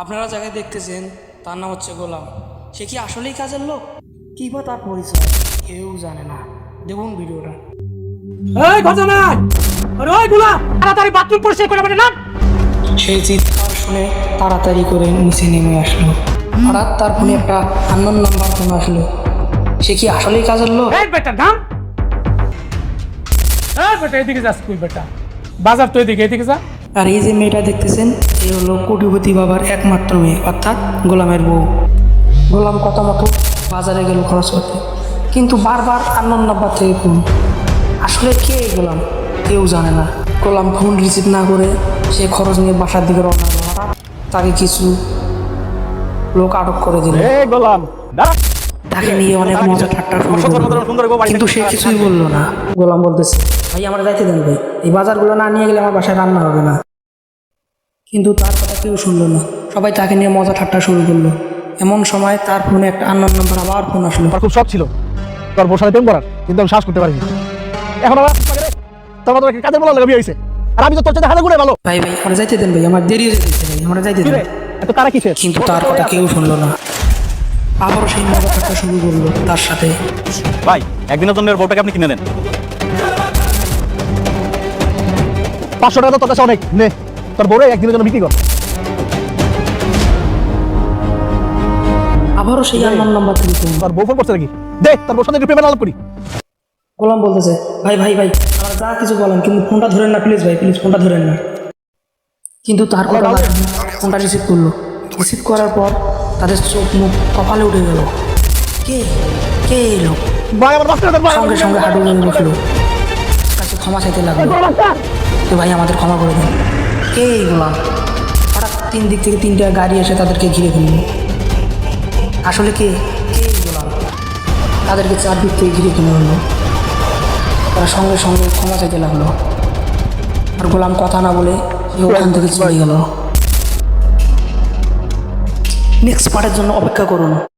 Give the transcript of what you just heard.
আপনারা যাকে দেখতেছেন তার নাম হচ্ছে গোলাম। সে কি আসলেই কাজের লোক, কি বা তার পরিচয় কেউ জানে না। দেখুন ভিডিওটা। এই ঘটনা আরে ওই গোলাম তাড়াতাড়ি বাথরুম পরিষ্কার করে মানে না। সেই চিৎকার শুনে তাড়াতাড়ি করে নিচে নেমে আসলো। হঠাৎ তার ফোনে একটা আননোন নাম্বার ফোন আসলো। সে কি আসলেই কাজের লোক? এই বেটা নাম এই বেটা এদিকে যাস কই বেটা, বাজার তো এদিকে যা। আর এই যে মেয়েটা দেখতেছেন এই হলো কোটিপতি বাবার একমাত্র মেয়ে, অর্থাৎ গোলামের বউ। গোলাম কথা মতো বাজারে গেল খরচ করতে, কিন্তু বারবার আননোন নাম্বার থেকে ফোন। আসলে কে এই গোলাম কেউ জানে না। গোলাম ফোন রিসিভ না করে সে খরচ নিয়ে বাসার দিকে রওনা হলো। হঠাৎ তাকে কিছু লোক আটক করে দিল। এই গোলাম দাঁড়া, তাকে নিয়ে অনেক মজা ঠাট্টা শুরু করলো, কিন্তু সে কিছুই বললো না। গোলাম বলতেছে, ভাই আমার যাইতে দেন ভাই, এই বাজারগুলো না নিয়ে গেলে আমার বাসায় রান্না হবে না। কিন্তু তার কথা কেউ শুনলো না, সবাই তাকে নিয়ে মজা ঠাট্টা শুরু করলো। এমন সময় তার ফোনে একটা আননোন নাম্বার আবার ফোন আসলো। আমার খুব শখ ছিল তোর বউর সাথে প্রেম করার, কিন্তু আমি শ্বাস করতে পারিনি। এখন আমার তোমার তো কাজে বলা লাগে বিয়ে হয়েছে, আর আমি তো তোর সাথে হাতে ঘুরে ভালো। ভাই ভাই আমার যাইতে দেন ভাই, আমার দেরি হয়ে যেতেছে ভাই, আমার যাইতে দেন। এত কারা কিসের? কিন্তু তার কথা কেউ শুনলো না। আবারও সেই মজা ঠাট্টা শুরু করলো তার সাথে। ভাই একদিনের জন্য ওর বউটাকে আপনি কিনে দেন, 500 টাকা তো তোর কাছে অনেক, নে তোর বউরে একদিনের জন্য বিক্রি কর। আবারও সেই আননোন নাম্বার থেকে ফোন। তোর বউ ফোন করছে নাকি? দে তোর বউর সাথে একটু প্রেমের আলাপ করি। গোলাম বলতেছে, ভাই ভাই ভাই আমার যা কিছু বলেন, কিন্তু ফোনটা ধরেন না প্লিজ ভাই, প্লিজ ফোনটা ধরেন না। কিন্তু তার কথা না শুনে ফোনটা রিসিভ করলো। রিসিভ করার পর তাদের চোখ মুখ কপালে উঠে গেল। কে কে এলো? ভাই আমার বাচ্চা সঙ্গে সঙ্গে হাঁটু গেলে বসলো, কাছে ক্ষমা চাইতে লাগলো। তো ভাই আমাদের ক্ষমা করে দেন। কে এই গোলাম? হঠাৎ তিন দিক থেকে তিনটা গাড়ি এসে তাদেরকে ঘিরে ফেললো। আসলে কে কে এই গোলাম? তাদেরকে চারদিক থেকে ঘিরে ফেলে হলো। তারা সঙ্গে সঙ্গে ক্ষমা চাইতে লাগলো। আর গোলাম কথা না বলে সে ওখান থেকে চলে গেল। নেক্সট পার্টের জন্য অপেক্ষা করুন।